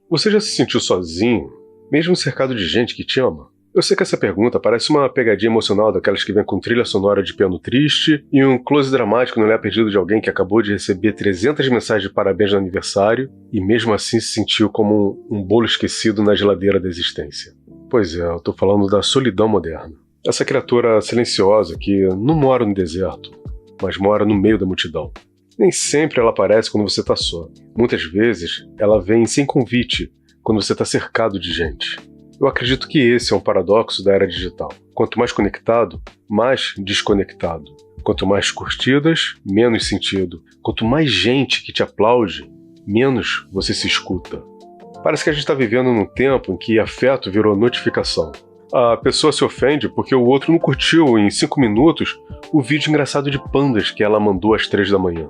Você já se sentiu sozinho, mesmo cercado de gente que te ama? Eu sei que essa pergunta parece uma pegadinha emocional daquelas que vem com trilha sonora de piano triste e um close dramático no olhar perdido de alguém que acabou de receber 300 mensagens de parabéns no aniversário e mesmo assim se sentiu como um bolo esquecido na geladeira da existência. Pois é, eu tô falando da solidão moderna. Essa criatura silenciosa que não mora no deserto, mas mora no meio da multidão. Nem sempre ela aparece quando você tá só. Muitas vezes ela vem sem convite, quando você tá cercado de gente. Eu acredito que esse é um paradoxo da era digital. Quanto mais conectado, mais desconectado. Quanto mais curtidas, menos sentido. Quanto mais gente que te aplaude, menos você se escuta. Parece que a gente está vivendo num tempo em que afeto virou notificação. A pessoa se ofende porque o outro não curtiu em 5 minutos o vídeo engraçado de pandas que ela mandou às 3 da manhã.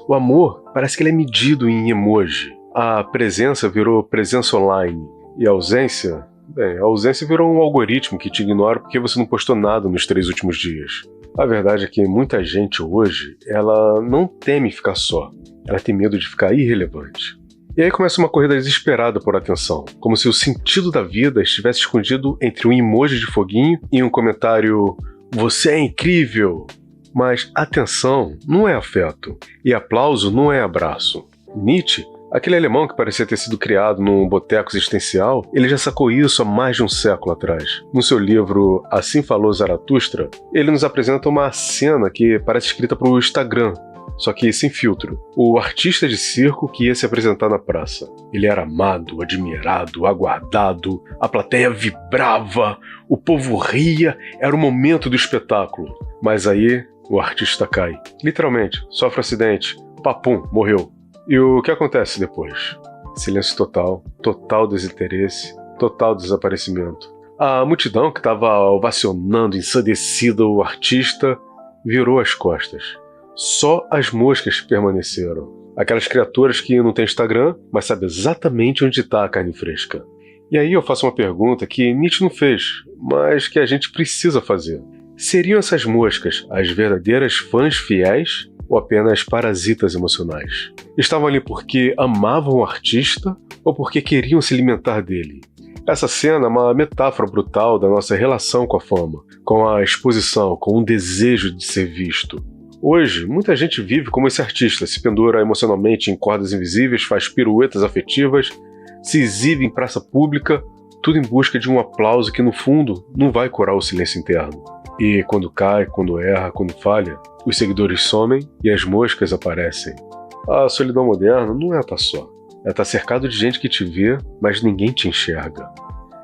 O amor parece que ele é medido em emoji. A presença virou presença online. E a ausência? Bem, a ausência virou um algoritmo que te ignora porque você não postou nada nos 3 últimos dias. A verdade é que muita gente hoje, ela não teme ficar só. Ela tem medo de ficar irrelevante. E aí começa uma corrida desesperada por atenção, como se o sentido da vida estivesse escondido entre um emoji de foguinho e um comentário "Você é incrível!". Mas atenção não é afeto, e aplauso não é abraço. Nietzsche, aquele alemão que parecia ter sido criado num boteco existencial, ele já sacou isso há mais de um século atrás. No seu livro Assim Falou Zaratustra, ele nos apresenta uma cena que parece escrita para o Instagram, só que sem filtro. O artista de circo que ia se apresentar na praça. Ele era amado, admirado, aguardado, a plateia vibrava, o povo ria, era o momento do espetáculo. Mas aí o artista cai. Literalmente, sofre um acidente, papum, morreu. E o que acontece depois? Silêncio total, total desinteresse, total desaparecimento. A multidão que estava ovacionando ensandecida o artista virou as costas. Só as moscas permaneceram. Aquelas criaturas que não têm Instagram, mas sabem exatamente onde está a carne fresca. E aí eu faço uma pergunta que Nietzsche não fez, mas que a gente precisa fazer. Seriam essas moscas as verdadeiras fãs fiéis ou apenas parasitas emocionais? Estavam ali porque amavam o artista ou porque queriam se alimentar dele? Essa cena é uma metáfora brutal da nossa relação com a fama, com a exposição, com o desejo de ser visto. Hoje, muita gente vive como esse artista, se pendura emocionalmente em cordas invisíveis, faz piruetas afetivas, se exibe em praça pública, tudo em busca de um aplauso que, no fundo, não vai curar o silêncio interno. E quando cai, quando erra, quando falha, os seguidores somem e as moscas aparecem. A solidão moderna não é estar só. É estar cercado de gente que te vê, mas ninguém te enxerga.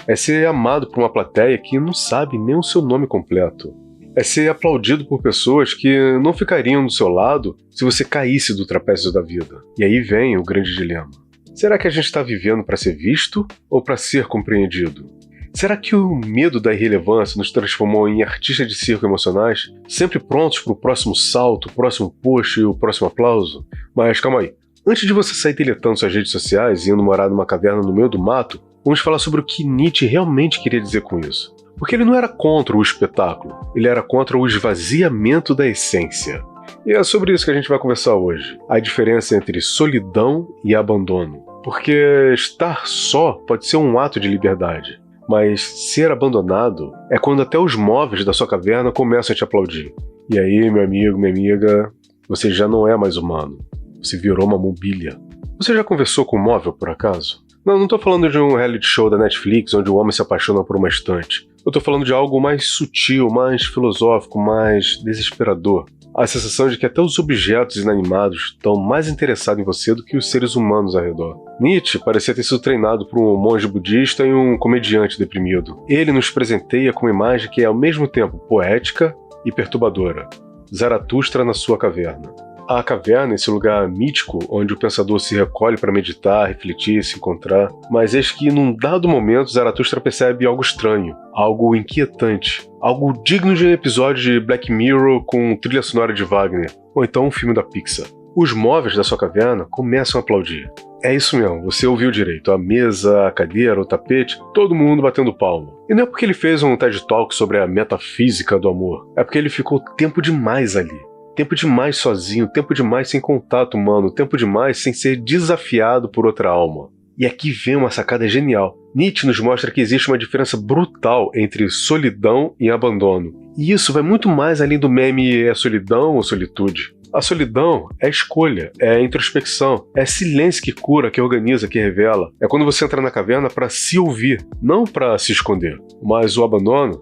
É ser amado por uma plateia que não sabe nem o seu nome completo. É ser aplaudido por pessoas que não ficariam do seu lado se você caísse do trapézio da vida. E aí vem o grande dilema. Será que a gente está vivendo para ser visto ou para ser compreendido? Será que o medo da irrelevância nos transformou em artistas de circo emocionais, sempre prontos para o próximo salto, o próximo post e o próximo aplauso? Mas calma aí. Antes de você sair deletando suas redes sociais e indo morar numa caverna no meio do mato, vamos falar sobre o que Nietzsche realmente queria dizer com isso. Porque ele não era contra o espetáculo, ele era contra o esvaziamento da essência. E é sobre isso que a gente vai conversar hoje. A diferença entre solidão e abandono. Porque estar só pode ser um ato de liberdade, mas ser abandonado é quando até os móveis da sua caverna começam a te aplaudir. E aí, meu amigo, minha amiga, você já não é mais humano. Você virou uma mobília. Você já conversou com um móvel, por acaso? Não estou falando de um reality show da Netflix onde o homem se apaixona por uma estante. Eu estou falando de algo mais sutil, mais filosófico, mais desesperador. A sensação de que até os objetos inanimados estão mais interessados em você do que os seres humanos ao redor. Nietzsche parecia ter sido treinado por um monge budista e um comediante deprimido. Ele nos presenteia com uma imagem que é ao mesmo tempo poética e perturbadora. Zaratustra na sua caverna. A caverna é esse lugar mítico onde o pensador se recolhe para meditar, refletir, se encontrar. Mas eis que, num dado momento, Zaratustra percebe algo estranho, algo inquietante, algo digno de um episódio de Black Mirror com trilha sonora de Wagner, ou então um filme da Pixar. Os móveis da sua caverna começam a aplaudir. É isso mesmo, você ouviu direito. A mesa, a cadeira, o tapete, todo mundo batendo palma. E não é porque ele fez um TED Talk sobre a metafísica do amor, é porque ele ficou tempo demais ali. Tempo demais sozinho, tempo demais sem contato humano, tempo demais sem ser desafiado por outra alma. E aqui vem uma sacada genial. Nietzsche nos mostra que existe uma diferença brutal entre solidão e abandono. E isso vai muito mais além do meme é solidão ou solitude. A solidão é escolha, é introspecção, é silêncio que cura, que organiza, que revela. É quando você entra na caverna para se ouvir, não para se esconder. Mas o abandono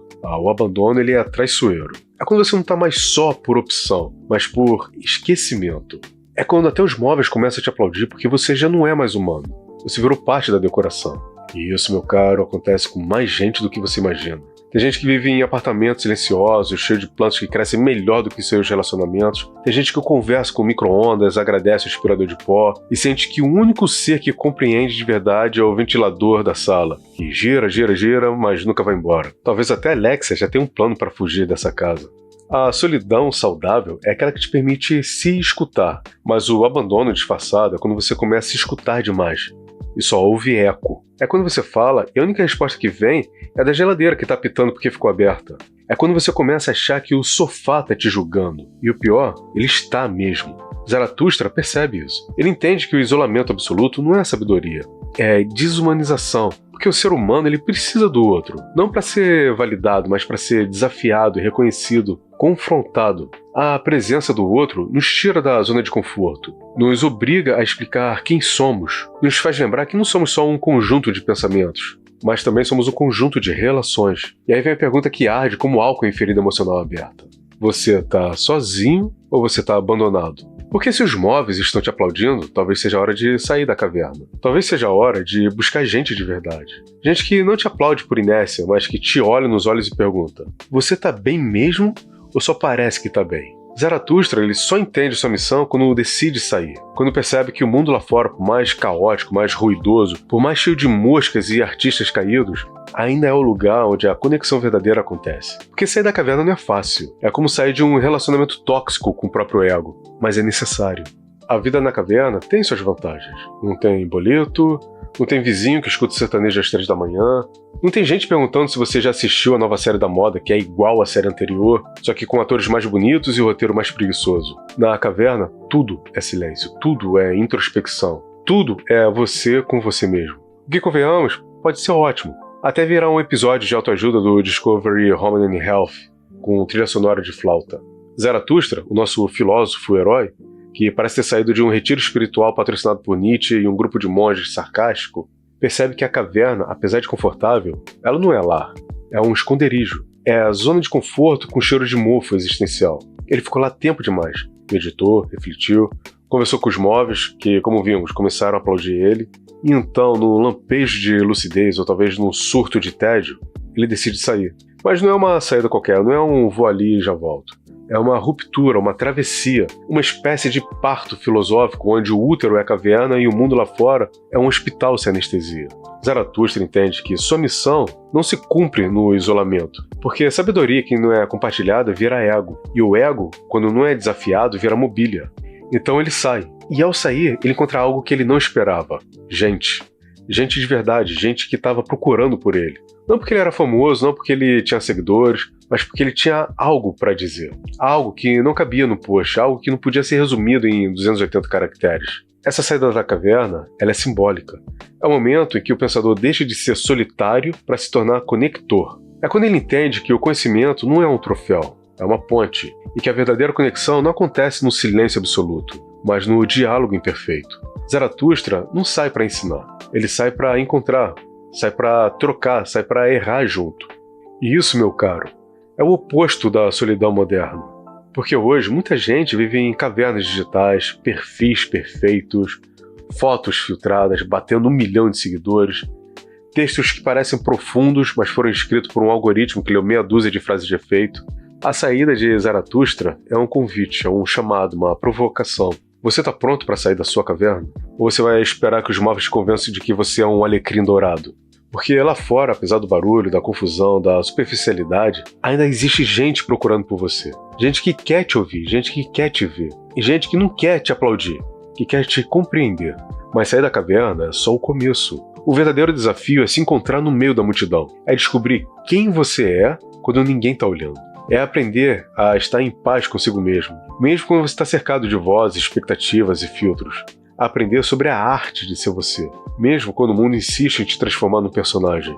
ele é traiçoeiro. É quando você não está mais só por opção, mas por esquecimento. É quando até os móveis começam a te aplaudir porque você já não é mais humano. Você virou parte da decoração. E isso, meu caro, acontece com mais gente do que você imagina. Tem gente que vive em apartamentos silenciosos, cheio de plantas que crescem melhor do que seus relacionamentos. Tem gente que conversa com micro-ondas, agradece o aspirador de pó e sente que o único ser que compreende de verdade é o ventilador da sala, que gira, mas nunca vai embora. Talvez até a Alexia já tenha um plano para fugir dessa casa. A solidão saudável é aquela que te permite se escutar, mas o abandono disfarçado é quando você começa a se escutar demais e só ouve eco. É quando você fala e a única resposta que vem é da geladeira que está apitando porque ficou aberta. É quando você começa a achar que o sofá está te julgando. E o pior, ele está mesmo. Zaratustra percebe isso. Ele entende que o isolamento absoluto não é sabedoria, é desumanização. Porque o ser humano ele precisa do outro, não para ser validado, mas para ser desafiado, reconhecido, confrontado. A presença do outro nos tira da zona de conforto, nos obriga a explicar quem somos, nos faz lembrar que não somos só um conjunto de pensamentos, mas também somos um conjunto de relações. E aí vem a pergunta que arde como álcool em ferida emocional aberta. Você tá sozinho ou você tá abandonado? Porque se os móveis estão te aplaudindo, talvez seja a hora de sair da caverna. Talvez seja a hora de buscar gente de verdade. Gente que não te aplaude por inércia, mas que te olha nos olhos e pergunta: você tá bem mesmo ou só parece que tá bem? Zaratustra ele só entende sua missão quando decide sair. Quando percebe que o mundo lá fora, por mais caótico, mais ruidoso, por mais cheio de moscas e artistas caídos, ainda é o lugar onde a conexão verdadeira acontece. Porque sair da caverna não é fácil. É como sair de um relacionamento tóxico com o próprio ego. Mas é necessário. A vida na caverna tem suas vantagens. Não tem boleto, não tem vizinho que escuta sertanejo às 3 da manhã, não tem gente perguntando se você já assistiu a nova série da moda, que é igual à série anterior, só que com atores mais bonitos e o roteiro mais preguiçoso. Na caverna, tudo é silêncio, tudo é introspecção, tudo é você com você mesmo. O que convenhamos, pode ser ótimo. Até virar um episódio de autoajuda do Discovery Home and Health, com trilha sonora de flauta. Zaratustra, o nosso filósofo-herói, que parece ter saído de um retiro espiritual patrocinado por Nietzsche e um grupo de monges sarcástico, percebe que a caverna, apesar de confortável, ela não é lar, é um esconderijo. É a zona de conforto com cheiro de mofo existencial. Ele ficou lá tempo demais. Meditou, refletiu, conversou com os móveis, que, como vimos, começaram a aplaudir ele, e então, num lampejo de lucidez, ou talvez num surto de tédio, ele decide sair. Mas não é uma saída qualquer, não é um vou ali e já volto. É uma ruptura, uma travessia, uma espécie de parto filosófico onde o útero é a caverna e o mundo lá fora é um hospital sem anestesia. Zaratustra entende que sua missão não se cumpre no isolamento, porque a sabedoria que não é compartilhada vira ego, e o ego, quando não é desafiado, vira mobília. Então ele sai, e ao sair ele encontra algo que ele não esperava: gente. Gente de verdade, gente que estava procurando por ele. Não porque ele era famoso, não porque ele tinha seguidores, mas porque ele tinha algo para dizer. Algo que não cabia no post, algo que não podia ser resumido em 280 caracteres. Essa saída da caverna, ela é simbólica. É o momento em que o pensador deixa de ser solitário para se tornar conector. É quando ele entende que o conhecimento não é um troféu, é uma ponte, e que a verdadeira conexão não acontece no silêncio absoluto, mas no diálogo imperfeito. Zaratustra não sai para ensinar, ele sai para encontrar, sai para trocar, sai para errar junto. E isso, meu caro, é o oposto da solidão moderna. Porque hoje muita gente vive em cavernas digitais, perfis perfeitos, fotos filtradas, batendo 1 milhão de seguidores, textos que parecem profundos, mas foram escritos por um algoritmo que leu meia dúzia de frases de efeito. A saída de Zaratustra é um convite, é um chamado, uma provocação. Você está pronto para sair da sua caverna? Ou você vai esperar que os móveis te convençam de que você é um alecrim dourado? Porque lá fora, apesar do barulho, da confusão, da superficialidade, ainda existe gente procurando por você. Gente que quer te ouvir, gente que quer te ver. E gente que não quer te aplaudir, que quer te compreender. Mas sair da caverna é só o começo. O verdadeiro desafio é se encontrar no meio da multidão. É descobrir quem você é quando ninguém está olhando. É aprender a estar em paz consigo mesmo, mesmo quando você está cercado de vozes, expectativas e filtros. a aprender sobre a arte de ser você, mesmo quando o mundo insiste em te transformar num personagem.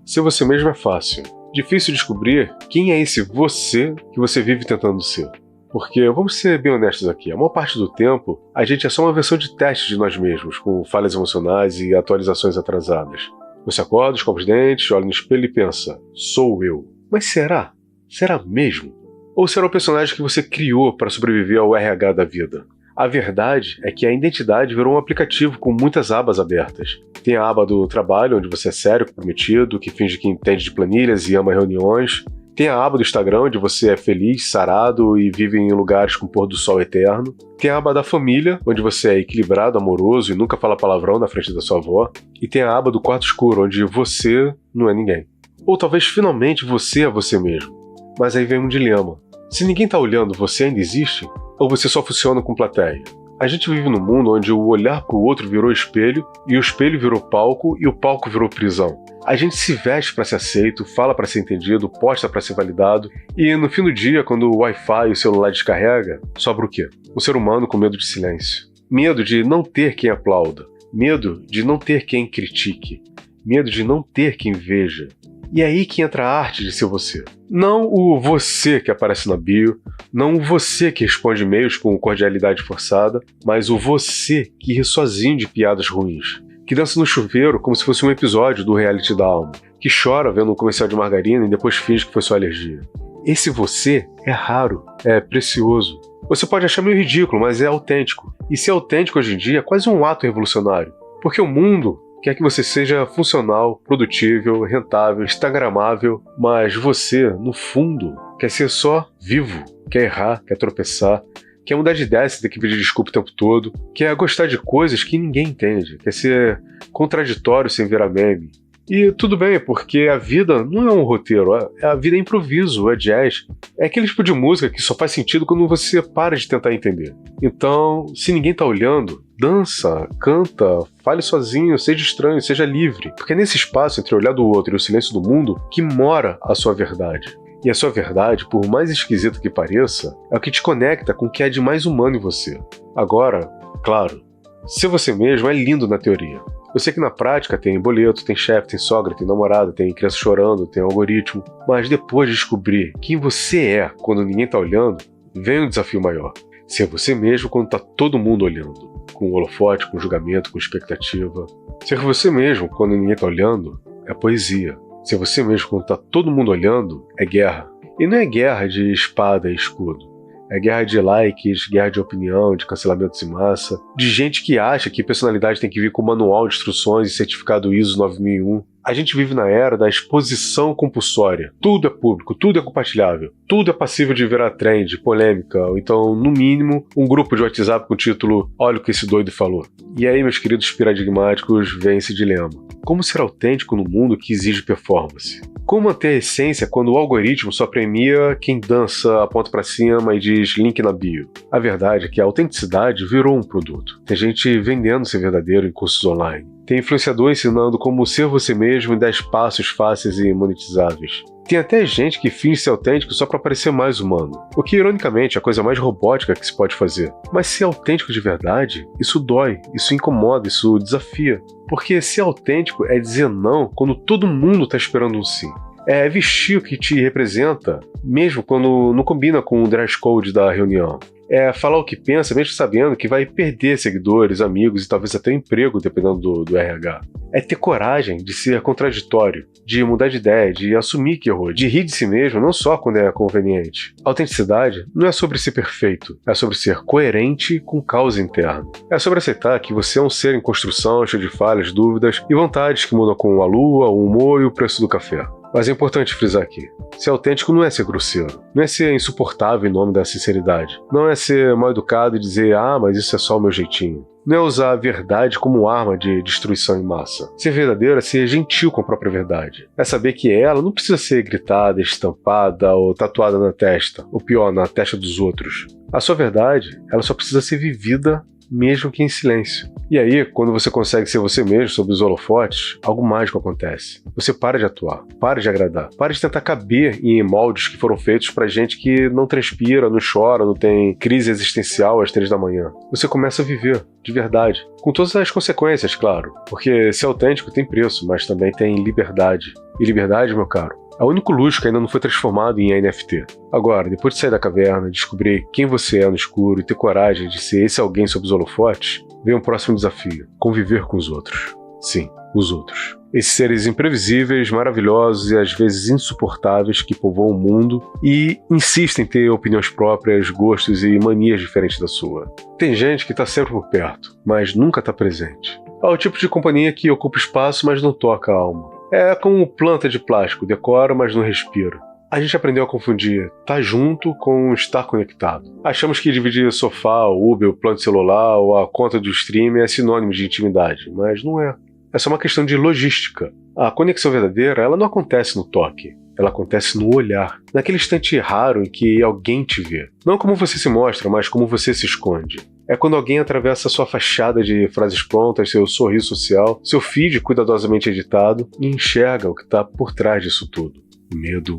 Ser você mesmo é fácil. Difícil descobrir quem é esse você que você vive tentando ser. Porque, vamos ser bem honestos aqui, a maior parte do tempo, a gente é só uma versão de teste de nós mesmos, com falhas emocionais e atualizações atrasadas. Você acorda, escova os dentes, olha no espelho e pensa, sou eu. Mas será? Será mesmo? Ou será o personagem que você criou para sobreviver ao RH da vida? A verdade é que a identidade virou um aplicativo com muitas abas abertas. Tem a aba do trabalho, onde você é sério, comprometido, que finge que entende de planilhas e ama reuniões. Tem a aba do Instagram, onde você é feliz, sarado e vive em lugares com pôr do sol eterno. Tem a aba da família, onde você é equilibrado, amoroso e nunca fala palavrão na frente da sua avó. E tem a aba do quarto escuro, onde você não é ninguém. Ou talvez finalmente você é você mesmo. Mas aí vem um dilema. Se ninguém está olhando, você ainda existe? Ou você só funciona com plateia? A gente vive num mundo onde o olhar para o outro virou espelho, e o espelho virou palco, e o palco virou prisão. A gente se veste para ser aceito, fala para ser entendido, posta para ser validado, e no fim do dia, quando o Wi-Fi e o celular descarrega, sobra o quê? O ser humano com medo de silêncio. Medo de não ter quem aplauda. Medo de não ter quem critique. Medo de não ter quem veja. E é aí que entra a arte de ser você. Não o você que aparece na bio, não o você que responde e-mails com cordialidade forçada, mas o você que ri sozinho de piadas ruins, que dança no chuveiro como se fosse um episódio do reality da alma, que chora vendo um comercial de margarina e depois finge que foi sua alergia. Esse você é raro, é precioso. Você pode achar meio ridículo, mas é autêntico. E ser autêntico hoje em dia é quase um ato revolucionário, porque o mundo quer que você seja funcional, produtível, rentável, instagramável, mas você, no fundo, quer ser só vivo, quer errar, quer tropeçar, quer mudar de ideia sem ter que pedir desculpa o tempo todo, quer gostar de coisas que ninguém entende, quer ser contraditório sem virar meme. E tudo bem, porque a vida não é um roteiro, a vida é improviso, é jazz. É aquele tipo de música que só faz sentido quando você para de tentar entender. Então, se ninguém tá olhando, dança, canta, fale sozinho, seja estranho, seja livre. Porque é nesse espaço entre o olhar do outro e o silêncio do mundo que mora a sua verdade. E a sua verdade, por mais esquisita que pareça, é o que te conecta com o que há de mais humano em você. Agora, claro, ser você mesmo é lindo na teoria. Eu sei que na prática tem boleto, tem chefe, tem sogra, tem namorada, tem criança chorando, tem algoritmo. Mas depois de descobrir quem você é quando ninguém tá olhando, vem um desafio maior. Ser você mesmo quando tá todo mundo olhando. Com holofote, com julgamento, com expectativa. Ser você mesmo quando ninguém tá olhando é poesia. Ser você mesmo quando tá todo mundo olhando é guerra. E não é guerra de espada e escudo. É guerra de likes, guerra de opinião, de cancelamentos em massa, de gente que acha que personalidade tem que vir com manual de instruções e certificado ISO 9001. A gente vive na era da exposição compulsória. Tudo é público, tudo é compartilhável, tudo é passível de virar trend, polêmica, ou então, no mínimo, um grupo de WhatsApp com o título "Olha o que esse doido falou". E aí, meus queridos paradigmáticos, vem esse dilema. Como ser autêntico no mundo que exige performance? Como manter a essência quando o algoritmo só premia quem dança, aponta pra cima e diz link na bio? A verdade é que a autenticidade virou um produto. Tem gente vendendo ser verdadeiro em cursos online. Tem influenciador ensinando como ser você mesmo em 10 passos fáceis e monetizáveis. Tem até gente que finge ser autêntico só para parecer mais humano, o que, ironicamente, é a coisa mais robótica que se pode fazer. Mas ser autêntico de verdade, isso dói, isso incomoda, isso desafia. Porque ser autêntico é dizer não quando todo mundo está esperando um sim. É vestir o que te representa, mesmo quando não combina com o dress code da reunião. É falar o que pensa, mesmo sabendo que vai perder seguidores, amigos e talvez até emprego, dependendo do RH. É ter coragem de ser contraditório, de mudar de ideia, de assumir que errou, de rir de si mesmo, não só quando é conveniente. Autenticidade não é sobre ser perfeito, é sobre ser coerente com causa interna. É sobre aceitar que você é um ser em construção, cheio de falhas, dúvidas e vontades que mudam com a lua, o humor e o preço do café. Mas é importante frisar aqui, ser autêntico não é ser grosseiro, não é ser insuportável em nome da sinceridade, não é ser mal educado e dizer mas isso é só o meu jeitinho. Não é usar a verdade como arma de destruição em massa. Ser verdadeiro é ser gentil com a própria verdade. É saber que ela não precisa ser gritada, estampada ou tatuada na testa, ou pior, na testa dos outros. A sua verdade, ela só precisa ser vivida mesmo que em silêncio. E aí, quando você consegue ser você mesmo sob os holofotes, algo mágico acontece. Você para de atuar, para de agradar, para de tentar caber em moldes que foram feitos pra gente que não transpira, não chora, não tem crise existencial às 3 da manhã. Você começa a viver, de verdade. Com todas as consequências, claro. Porque ser autêntico tem preço, mas também tem liberdade. E liberdade, meu caro, é o único luxo que ainda não foi transformado em NFT. Agora, depois de sair da caverna, descobrir quem você é no escuro e ter coragem de ser esse alguém sob os holofotes, vem um próximo desafio: conviver com os outros. Sim, os outros. Esses seres imprevisíveis, maravilhosos e às vezes insuportáveis que povoam o mundo e insistem em ter opiniões próprias, gostos e manias diferentes da sua. Tem gente que está sempre por perto, mas nunca está presente. É o tipo de companhia que ocupa espaço, mas não toca a alma. É como planta de plástico, decora, mas não respira. A gente aprendeu a confundir estar junto com estar conectado. Achamos que dividir sofá, o Uber, o plano de celular ou a conta do streaming é sinônimo de intimidade, mas não é. É só uma questão de logística. A conexão verdadeira, ela não acontece no toque. Ela acontece no olhar. Naquele instante raro em que alguém te vê. Não como você se mostra, mas como você se esconde. É quando alguém atravessa sua fachada de frases prontas, seu sorriso social, seu feed cuidadosamente editado e enxerga o que está por trás disso tudo. O medo,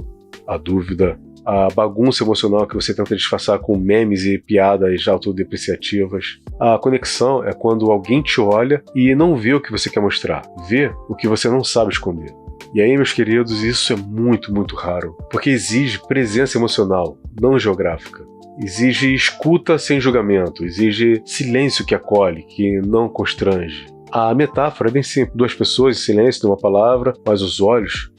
a dúvida, a bagunça emocional que você tenta disfarçar com memes e piadas autodepreciativas. A conexão é quando alguém te olha e não vê o que você quer mostrar, vê o que você não sabe esconder. E aí, meus queridos, isso é muito, muito raro, porque exige presença emocional, não geográfica. Exige escuta sem julgamento, exige silêncio que acolhe, que não constrange. A metáfora é bem simples: 2 pessoas em silêncio de uma palavra, mas os olhos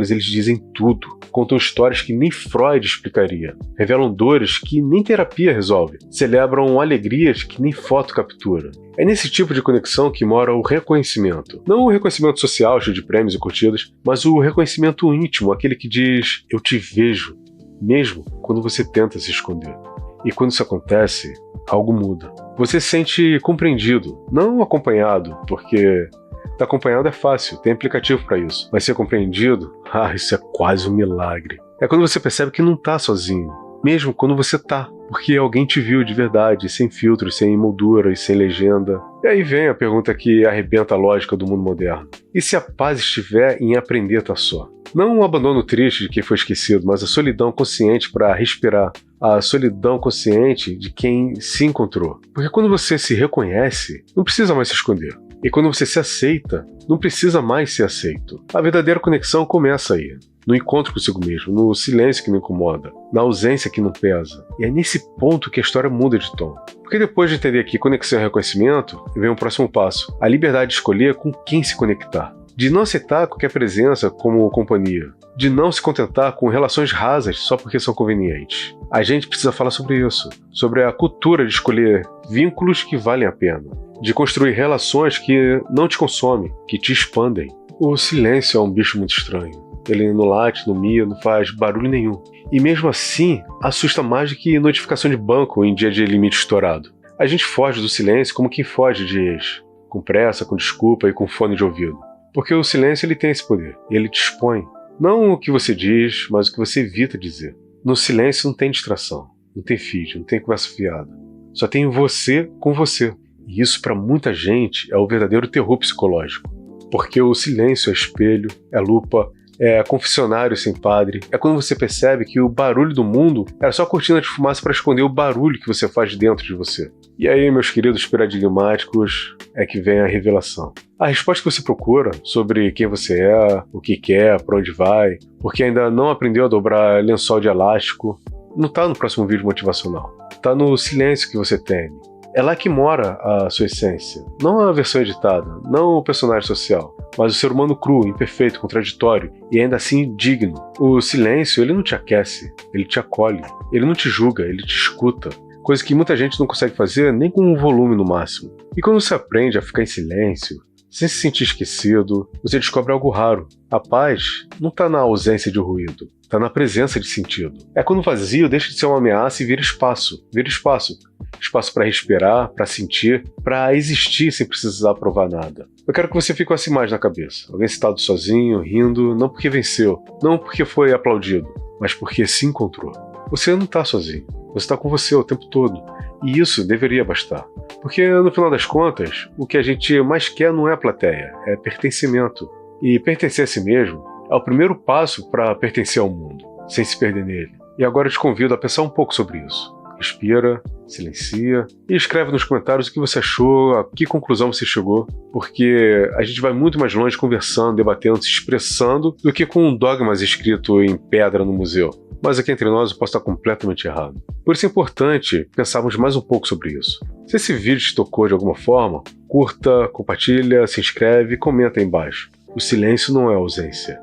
eles dizem tudo. Contam histórias que nem Freud explicaria. Revelam dores que nem terapia resolve. Celebram alegrias que nem foto captura. É nesse tipo de conexão que mora o reconhecimento. Não o reconhecimento social, cheio de prêmios e curtidas, mas o reconhecimento íntimo, aquele que diz: eu te vejo, mesmo quando você tenta se esconder. E quando isso acontece, algo muda. Você se sente compreendido, não acompanhado, porque estar acompanhado é fácil, tem aplicativo para isso. Mas ser compreendido, isso é quase um milagre. É quando você percebe que não está sozinho, mesmo quando você está, porque alguém te viu de verdade, sem filtros, sem molduras, sem legenda. E aí vem a pergunta que arrebenta a lógica do mundo moderno: e se a paz estiver em aprender a estar só? Não o abandono triste de quem foi esquecido, mas a solidão consciente para respirar. A solidão consciente de quem se encontrou. Porque quando você se reconhece, não precisa mais se esconder. E quando você se aceita, não precisa mais ser aceito. A verdadeira conexão começa aí. No encontro consigo mesmo, no silêncio que não incomoda, na ausência que não pesa. E é nesse ponto que a história muda de tom. Porque depois de entender que conexão é reconhecimento, vem um próximo passo: a liberdade de escolher com quem se conectar. De não aceitar qualquer presença como companhia. De não se contentar com relações rasas só porque são convenientes. A gente precisa falar sobre isso. Sobre a cultura de escolher vínculos que valem a pena. De construir relações que não te consomem, que te expandem. O silêncio é um bicho muito estranho. Ele não late, não mia, não faz barulho nenhum. E mesmo assim, assusta mais do que notificação de banco em dia de limite estourado. A gente foge do silêncio como quem foge de ex. Com pressa, com desculpa e com fone de ouvido. Porque o silêncio ele tem esse poder. Ele te expõe. Não o que você diz, mas o que você evita dizer. No silêncio não tem distração. Não tem feed, não tem conversa fiada. Só tem você com você. E isso para muita gente é o verdadeiro terror psicológico. Porque o silêncio é espelho, é lupa, é confessionário sem padre. É quando você percebe que o barulho do mundo era só cortina de fumaça para esconder o barulho que você faz dentro de você. E aí, meus queridos paradigmáticos, é que vem a revelação. A resposta que você procura sobre quem você é, o que quer, para onde vai, porque ainda não aprendeu a dobrar lençol de elástico, não está no próximo vídeo motivacional. Está no silêncio que você teme. É lá que mora a sua essência. Não a versão editada, não o personagem social, mas o ser humano cru, imperfeito, contraditório e ainda assim digno. O silêncio, ele não te aquece, ele te acolhe. Ele não te julga, ele te escuta. Coisa que muita gente não consegue fazer nem com um volume no máximo. E quando você aprende a ficar em silêncio, sem se sentir esquecido, você descobre algo raro. A paz não está na ausência de ruído, está na presença de sentido. É quando o vazio deixa de ser uma ameaça e vira espaço. Vira espaço. Espaço para respirar, para sentir, para existir sem precisar provar nada. Eu quero que você fique com essa imagem na cabeça. Alguém sentado sozinho, rindo, não porque venceu, não porque foi aplaudido, mas porque se encontrou. Você não está sozinho. Você está com você o tempo todo. E isso deveria bastar. Porque, no final das contas, o que a gente mais quer não é a plateia, é pertencimento. E pertencer a si mesmo é o primeiro passo para pertencer ao mundo, sem se perder nele. E agora eu te convido a pensar um pouco sobre isso. Respira, silencia e escreve nos comentários o que você achou, a que conclusão você chegou, porque a gente vai muito mais longe conversando, debatendo, se expressando, do que com dogmas escritos em pedra no museu. Mas aqui entre nós eu posso estar completamente errado. Por isso é importante pensarmos mais um pouco sobre isso. Se esse vídeo te tocou de alguma forma, curta, compartilha, se inscreve e comenta aí embaixo. O silêncio não é ausência,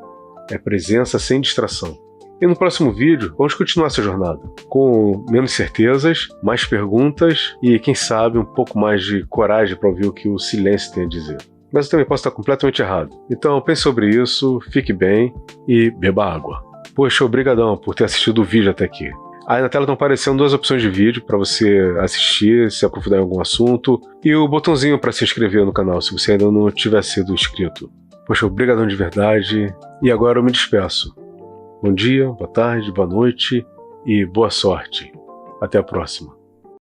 é presença sem distração. E no próximo vídeo, vamos continuar essa jornada, com menos certezas, mais perguntas e, quem sabe, um pouco mais de coragem para ouvir o que o silêncio tem a dizer. Mas eu também posso estar completamente errado. Então pense sobre isso, fique bem e beba água. Poxa, obrigadão por ter assistido o vídeo até aqui. Aí na tela estão aparecendo 2 opções de vídeo para você assistir, se aprofundar em algum assunto, e o botãozinho para se inscrever no canal, se você ainda não tiver sido inscrito. Poxa, obrigadão de verdade, e agora eu me despeço. Bom dia, boa tarde, boa noite e boa sorte. Até a próxima.